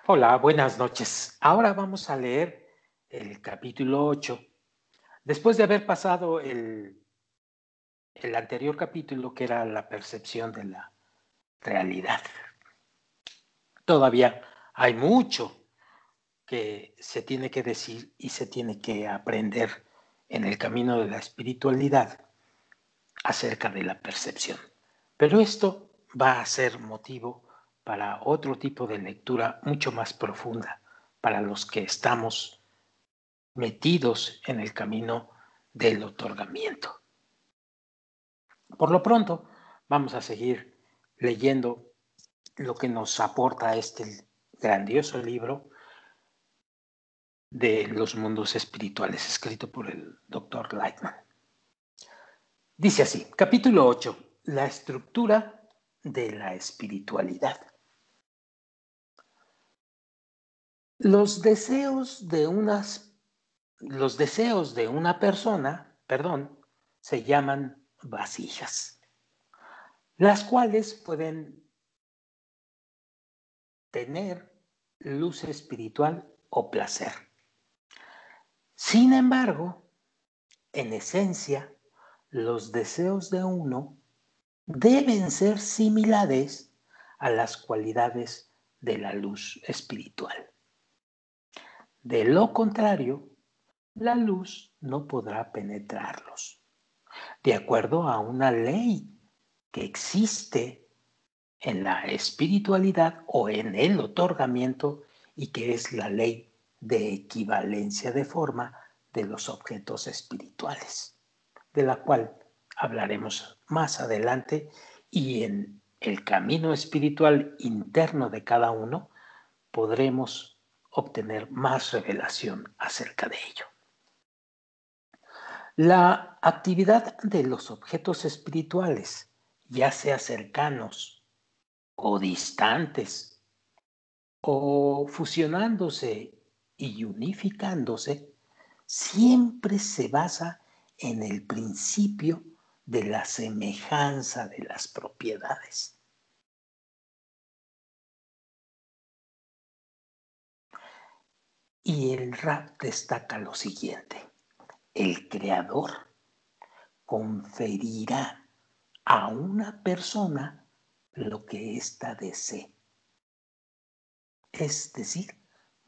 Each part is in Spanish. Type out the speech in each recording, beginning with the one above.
Hola, buenas noches. Ahora vamos a leer el capítulo 8. Después de haber pasado el anterior capítulo, que era la percepción de la realidad. Todavía hay mucho que se tiene que decir y se tiene que aprender en el camino de la espiritualidad acerca de la percepción. Pero esto va a ser motivo para otro tipo de lectura mucho más profunda para los que estamos metidos en el camino del otorgamiento. Por lo pronto, vamos a seguir leyendo lo que nos aporta este grandioso libro de los mundos espirituales, escrito por el Dr. Lightman. Dice así, capítulo 8, la estructura de la espiritualidad. Los deseos de una persona, se llaman vasijas, las cuales pueden tener luz espiritual o placer. Sin embargo, en esencia, los deseos de uno deben ser similares a las cualidades de la luz espiritual. De lo contrario, la luz no podrá penetrarlos, de acuerdo a una ley que existe en la espiritualidad o en el otorgamiento y que es la ley de equivalencia de forma de los objetos espirituales, de la cual hablaremos más adelante, y en el camino espiritual interno de cada uno podremos obtener más revelación acerca de ello. La actividad de los objetos espirituales, ya sea cercanos o distantes, o fusionándose y unificándose, siempre se basa en el principio de la semejanza de las propiedades. Y el rap destaca lo siguiente: el creador conferirá a una persona lo que ésta desee, es decir,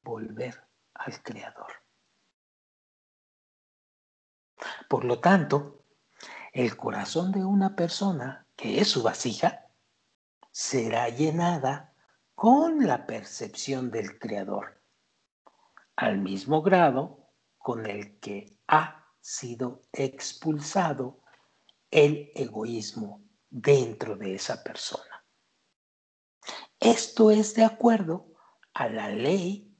volver al creador. Por lo tanto, el corazón de una persona, que es su vasija, será llenada con la percepción del creador, al mismo grado con el que ha sido expulsado el egoísmo dentro de esa persona. Esto es de acuerdo a la ley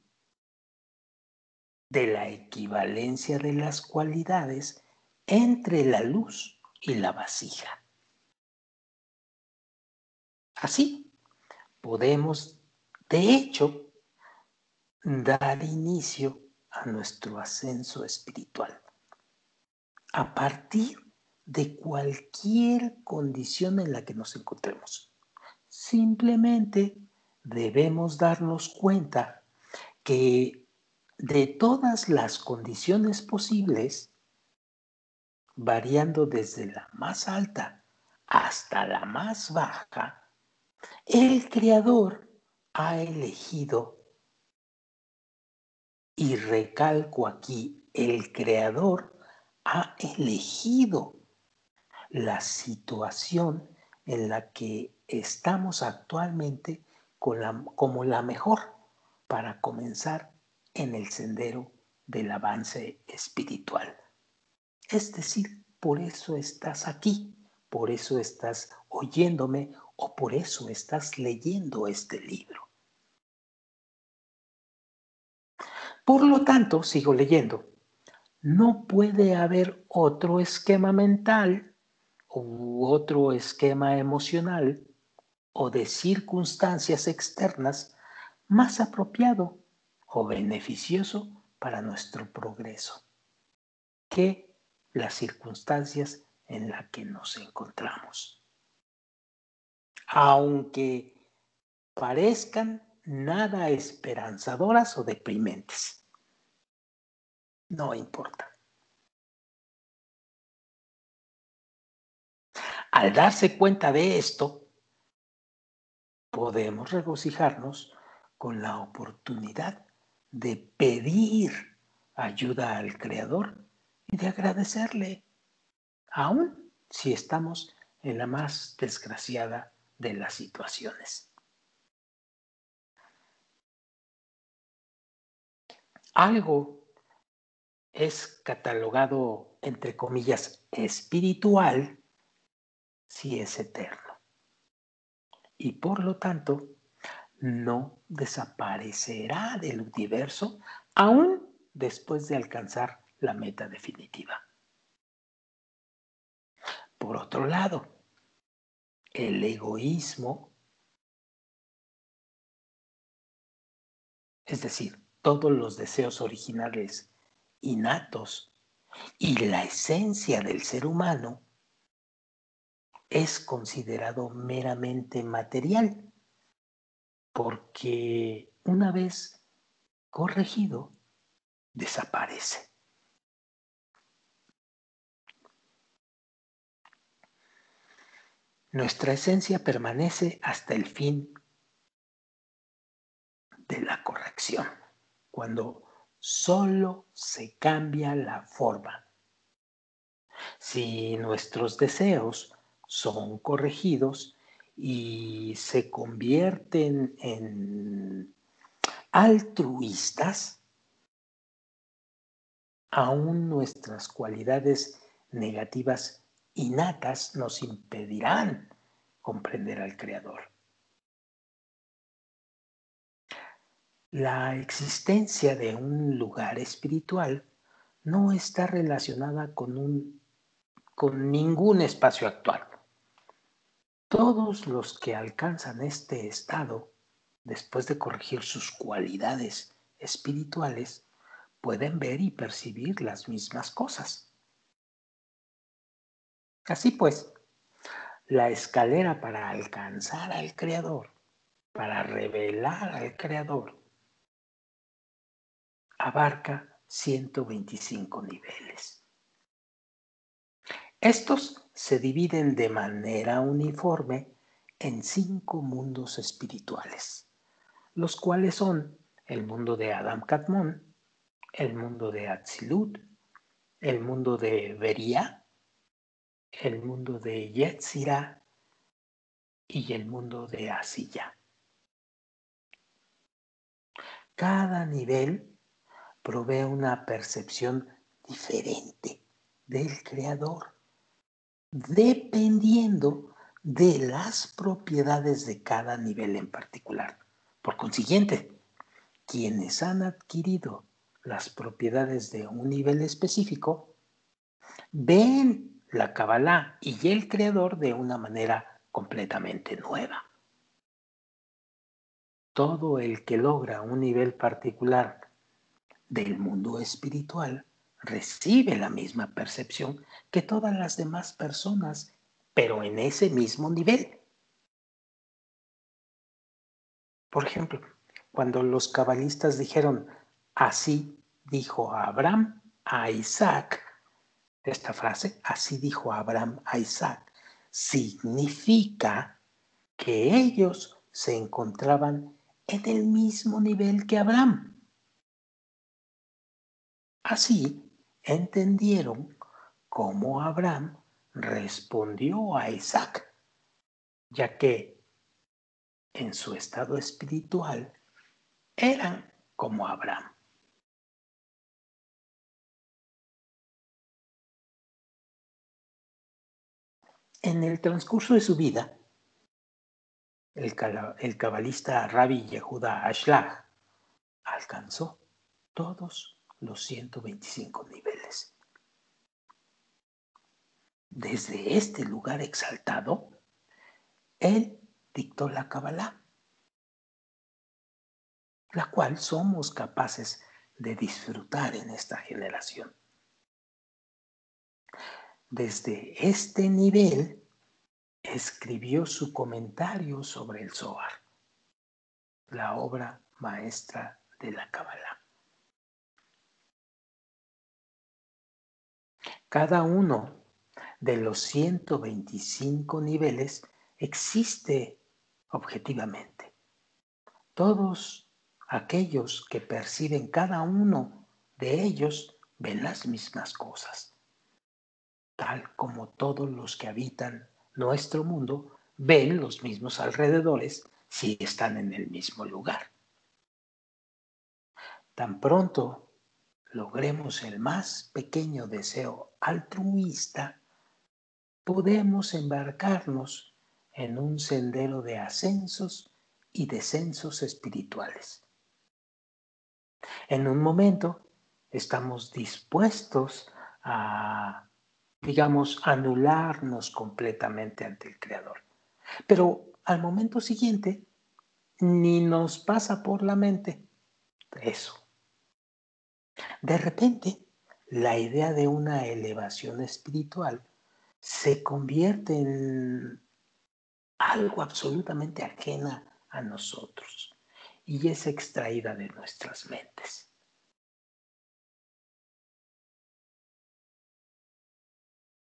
de la equivalencia de las cualidades entre la luz y la vasija. Así, podemos, de hecho, dar inicio a nuestro ascenso espiritual a partir de cualquier condición en la que nos encontremos. Simplemente debemos darnos cuenta que de todas las condiciones posibles, variando desde la más alta hasta la más baja, el Creador ha elegido, y recalco aquí, el Creador ha elegido la situación en la que estamos actualmente como la mejor para comenzar en el sendero del avance espiritual. Es decir, por eso estás aquí, por eso estás oyéndome o por eso estás leyendo este libro. Por lo tanto, sigo leyendo, no puede haber otro esquema mental u otro esquema emocional o de circunstancias externas más apropiado o beneficioso para nuestro progreso que las circunstancias en las que nos encontramos. Aunque parezcan nada esperanzadoras o deprimentes. No importa. Al darse cuenta de esto, podemos regocijarnos con la oportunidad de pedir ayuda al Creador y de agradecerle, aun si estamos en la más desgraciada de las situaciones. Algo es catalogado, entre comillas, espiritual si es eterno y por lo tanto no desaparecerá del universo aún después de alcanzar la meta definitiva. Por otro lado, el egoísmo, es decir, todos los deseos originales innatos y la esencia del ser humano, es considerado meramente material, porque una vez corregido, desaparece. Nuestra esencia permanece hasta el fin de la corrección, cuando solo se cambia la forma. Si nuestros deseos son corregidos y se convierten en altruistas, aún nuestras cualidades negativas innatas nos impedirán comprender al Creador. La existencia de un lugar espiritual no está relacionada con ningún espacio actual. Todos los que alcanzan este estado, después de corregir sus cualidades espirituales, pueden ver y percibir las mismas cosas. Así pues, la escalera para alcanzar al Creador, para revelar al Creador, abarca 125 niveles. Estos se dividen de manera uniforme en 5 mundos espirituales, los cuales son el mundo de Adam Kadmon, el mundo de Atzilut, el mundo de Beria, el mundo de Yetzirah y el mundo de Asiya. Cada nivel provee una percepción diferente del Creador, dependiendo de las propiedades de cada nivel en particular. Por consiguiente, quienes han adquirido las propiedades de un nivel específico ven la Kabbalah y el Creador de una manera completamente nueva. Todo el que logra un nivel particular del mundo espiritual recibe la misma percepción que todas las demás personas, pero en ese mismo nivel. Por ejemplo, cuando los cabalistas dijeron, así dijo Abraham a Isaac, esta frase, así dijo Abraham a Isaac, significa que ellos se encontraban en el mismo nivel que Abraham. Así entendieron cómo Abraham respondió a Isaac, ya que en su estado espiritual eran como Abraham. En el transcurso de su vida, el cabalista Rabbi Yehuda Ashlag alcanzó todos los 125 niveles. Desde este lugar exaltado, él dictó la Kabbalah, la cual somos capaces de disfrutar en esta generación. Desde este nivel, escribió su comentario sobre el Zohar. la obra maestra de la Cábala. Cada uno de los 125 niveles existe objetivamente. Todos aquellos que perciben cada uno de ellos ven las mismas cosas, tal como todos los que habitan nuestro mundo ven los mismos alrededores si están en el mismo lugar. Tan pronto logremos el más pequeño deseo altruista, podemos embarcarnos en un sendero de ascensos y descensos espirituales. En un momento estamos dispuestos a, digamos, anularnos completamente ante el Creador. Pero al momento siguiente ni nos pasa por la mente eso. De repente, la idea de una elevación espiritual se convierte en algo absolutamente ajena a nosotros y es extraída de nuestras mentes.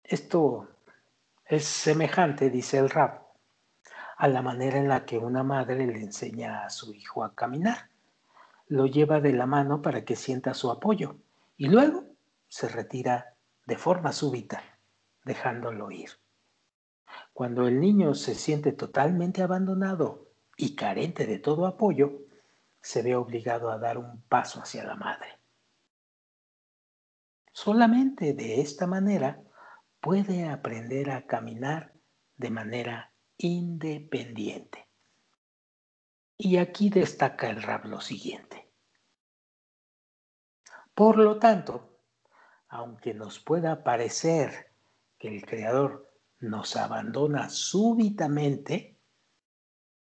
Esto es semejante, dice el Rab, a la manera en la que una madre le enseña a su hijo a caminar. Lo lleva de la mano para que sienta su apoyo y luego se retira de forma súbita, dejándolo ir. Cuando el niño se siente totalmente abandonado y carente de todo apoyo, se ve obligado a dar un paso hacia la madre. Solamente de esta manera puede aprender a caminar de manera independiente. Y aquí destaca el Rab lo siguiente. Por lo tanto, aunque nos pueda parecer que el Creador nos abandona súbitamente,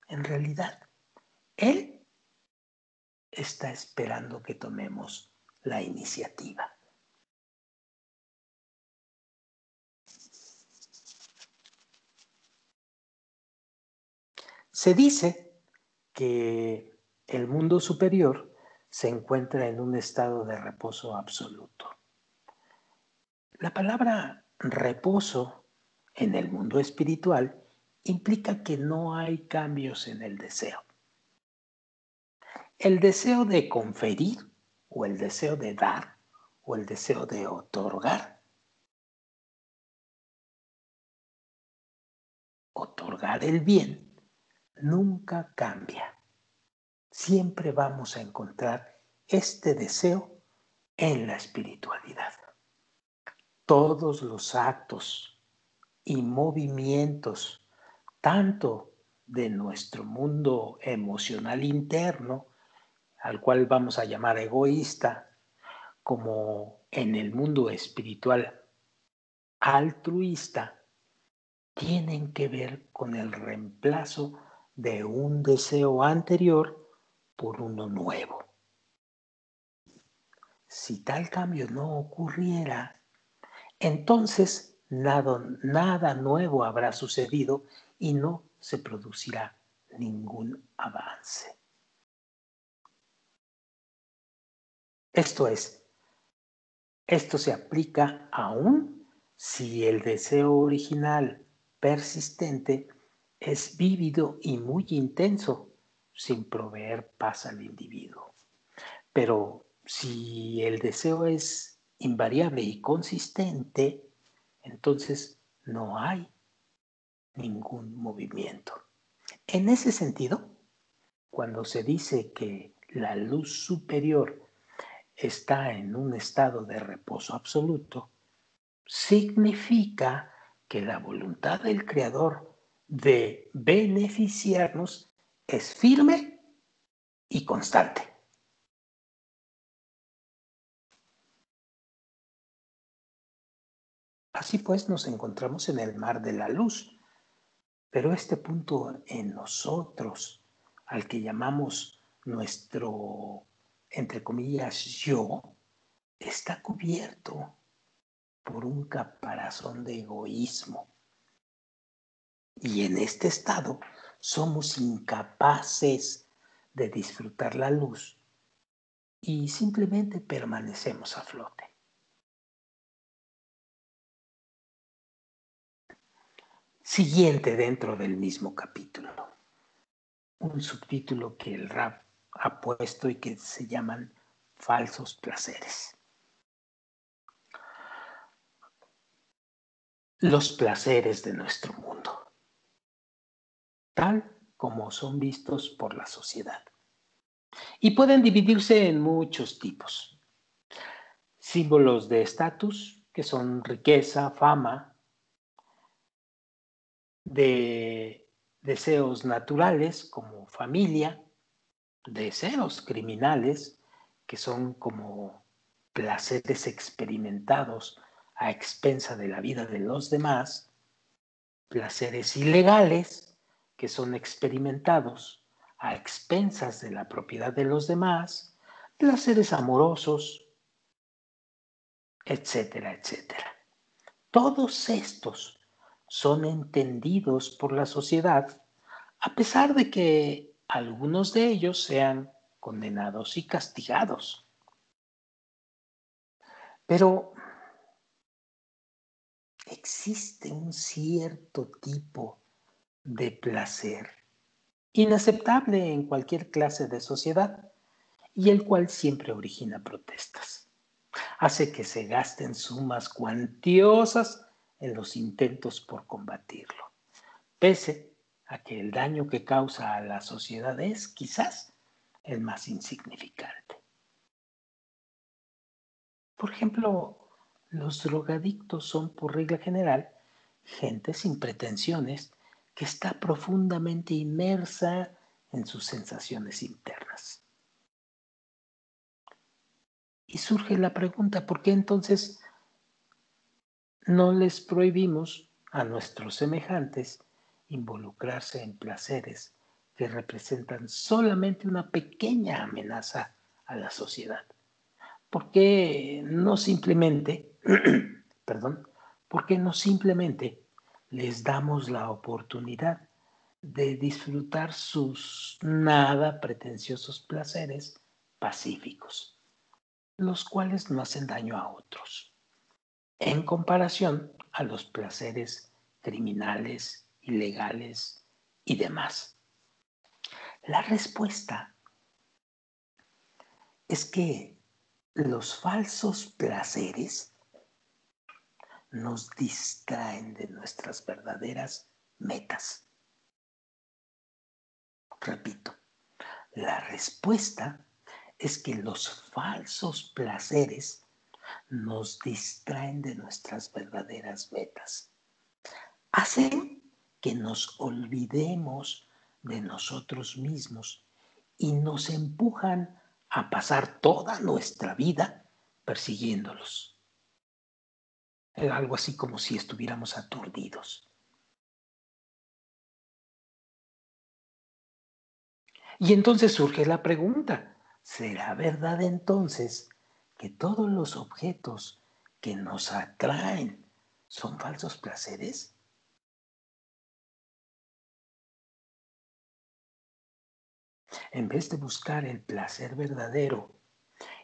en realidad Él está esperando que tomemos la iniciativa. Se dice que el mundo superior se encuentra en un estado de reposo absoluto. La palabra reposo en el mundo espiritual implica que no hay cambios en el deseo. El deseo de conferir o el deseo de dar o el deseo de otorgar. Otorgar el bien nunca cambia. Siempre vamos a encontrar este deseo en la espiritualidad. Todos los actos y movimientos, tanto de nuestro mundo emocional interno, al cual vamos a llamar egoísta, como en el mundo espiritual altruista, tienen que ver con el reemplazo de un deseo anterior por uno nuevo. Si tal cambio no ocurriera, entonces nada nuevo habrá sucedido y no se producirá ningún avance. Esto se aplica aún si el deseo original persistente es vívido y muy intenso, sin proveer paz al individuo. Pero si el deseo es invariable y consistente, entonces no hay ningún movimiento. En ese sentido, cuando se dice que la luz superior está en un estado de reposo absoluto, significa que la voluntad del Creador de beneficiarnos es firme y constante. Así pues nos encontramos en el mar de la luz, pero este punto en nosotros, al que llamamos nuestro, entre comillas, yo, está cubierto por un caparazón de egoísmo. Y en este estado somos incapaces de disfrutar la luz y simplemente permanecemos a flote. Siguiente dentro del mismo capítulo, un subtítulo que el Rab ha puesto y que se llaman falsos placeres. Los placeres de nuestro mundo, tal como son vistos por la sociedad. Y pueden dividirse en muchos tipos. Símbolos de estatus, que son riqueza, fama, de deseos naturales como familia, deseos criminales, que son como placeres experimentados a expensa de la vida de los demás, placeres ilegales, que son experimentados a expensas de la propiedad de los demás, placeres amorosos, etcétera, etcétera. Todos estos son entendidos por la sociedad, a pesar de que algunos de ellos sean condenados y castigados. Pero existe un cierto tipo de placer inaceptable en cualquier clase de sociedad y el cual siempre origina protestas. Hace que se gasten sumas cuantiosas en los intentos por combatirlo, pese a que el daño que causa a la sociedad es quizás el más insignificante. Por ejemplo, los drogadictos son por regla general gente sin pretensiones que está profundamente inmersa en sus sensaciones internas. Y surge la pregunta, ¿por qué entonces no les prohibimos a nuestros semejantes involucrarse en placeres que representan solamente una pequeña amenaza a la sociedad? ¿Por qué no simplemente, perdón, por qué no simplemente les damos la oportunidad de disfrutar sus nada pretenciosos placeres pacíficos, los cuales no hacen daño a otros, en comparación a los placeres criminales, ilegales y demás? La respuesta es que los falsos placeres nos distraen de nuestras verdaderas metas. Repito, la respuesta es que los falsos placeres nos distraen de nuestras verdaderas metas. Hacen que nos olvidemos de nosotros mismos y nos empujan a pasar toda nuestra vida persiguiéndolos. Era algo así como si estuviéramos aturdidos. Y entonces surge la pregunta, ¿será verdad entonces que todos los objetos que nos atraen son falsos placeres? En vez de buscar el placer verdadero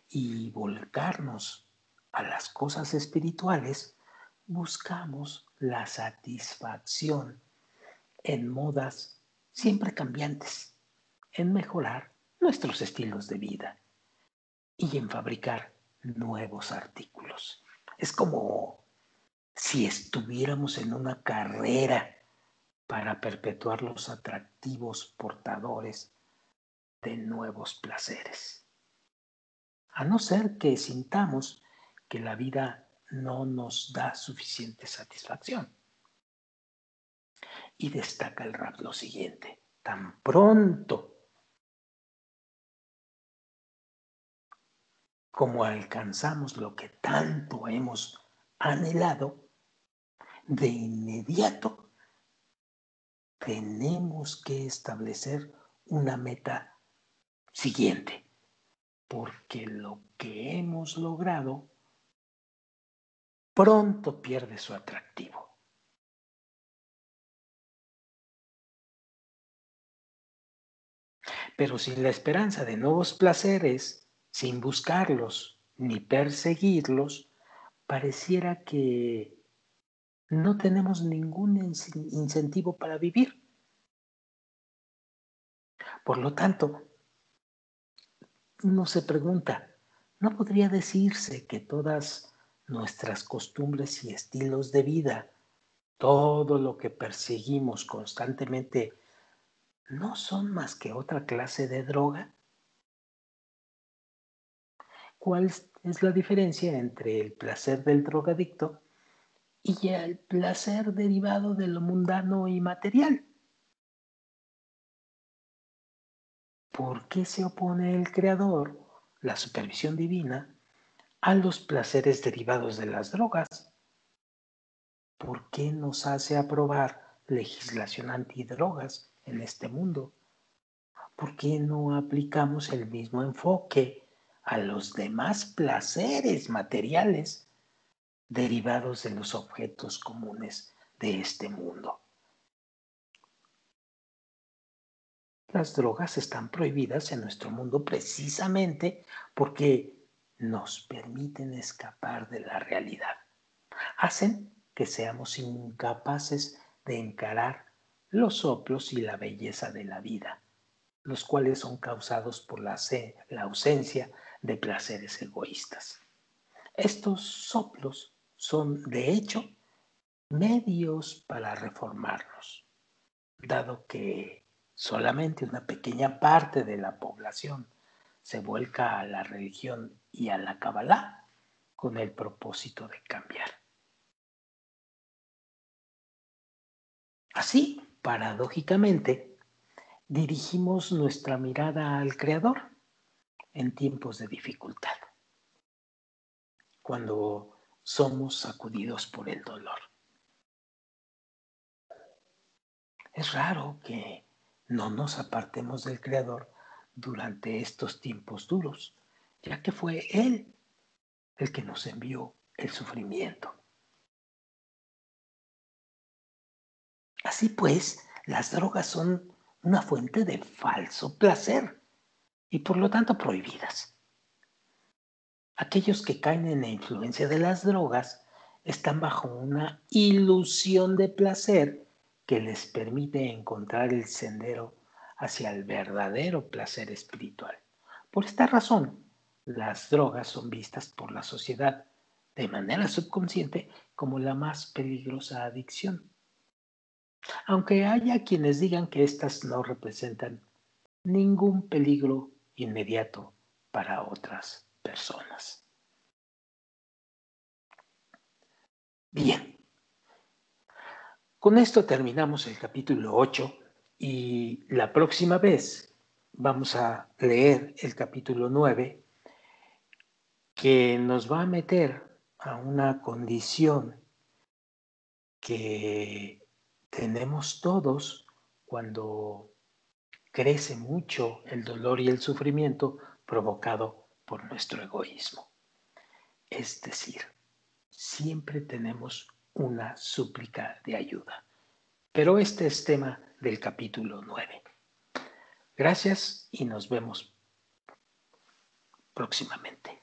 y volcarnos a las cosas espirituales, buscamos la satisfacción en modas siempre cambiantes, en mejorar nuestros estilos de vida y en fabricar nuevos artículos. Es como si estuviéramos en una carrera para perpetuar los atractivos portadores de nuevos placeres. A no ser que sintamos que la vida no nos da suficiente satisfacción. Y destaca el Rab lo siguiente: tan pronto como alcanzamos lo que tanto hemos anhelado, de inmediato tenemos que establecer una meta siguiente, porque lo que hemos logrado pronto pierde su atractivo. Pero sin la esperanza de nuevos placeres, sin buscarlos ni perseguirlos, pareciera que no tenemos ningún incentivo para vivir. Por lo tanto, uno se pregunta, ¿no podría decirse que todas nuestras costumbres y estilos de vida, todo lo que perseguimos constantemente, no son más que otra clase de droga? ¿Cuál es la diferencia entre el placer del drogadicto y el placer derivado de lo mundano y material? ¿Por qué se opone el Creador, la supervisión divina, a los placeres derivados de las drogas? ¿Por qué nos hace aprobar legislación antidrogas en este mundo? ¿Por qué no aplicamos el mismo enfoque a los demás placeres materiales derivados de los objetos comunes de este mundo? Las drogas están prohibidas en nuestro mundo precisamente porque nos permiten escapar de la realidad. Hacen que seamos incapaces de encarar los soplos y la belleza de la vida, los cuales son causados por la ausencia de placeres egoístas. Estos soplos son, de hecho, medios para reformarnos, dado que solamente una pequeña parte de la población se vuelca a la religión y a la Kabbalah con el propósito de cambiar. Así, paradójicamente, dirigimos nuestra mirada al Creador en tiempos de dificultad, cuando somos sacudidos por el dolor. Es raro que no nos apartemos del Creador durante estos tiempos duros, ya que fue Él el que nos envió el sufrimiento. Así pues, las drogas son una fuente de falso placer y por lo tanto prohibidas. Aquellos que caen en la influencia de las drogas están bajo una ilusión de placer que les permite encontrar el sendero hacia el verdadero placer espiritual. Por esta razón, las drogas son vistas por la sociedad de manera subconsciente como la más peligrosa adicción, aunque haya quienes digan que éstas no representan ningún peligro inmediato para otras personas. Bien, con esto terminamos el capítulo 8 y la próxima vez vamos a leer el capítulo 9, que nos va a meter a una condición que tenemos todos cuando crece mucho el dolor y el sufrimiento provocado por nuestro egoísmo. Es decir, siempre tenemos una súplica de ayuda. Pero este es tema del capítulo 9. Gracias y nos vemos próximamente.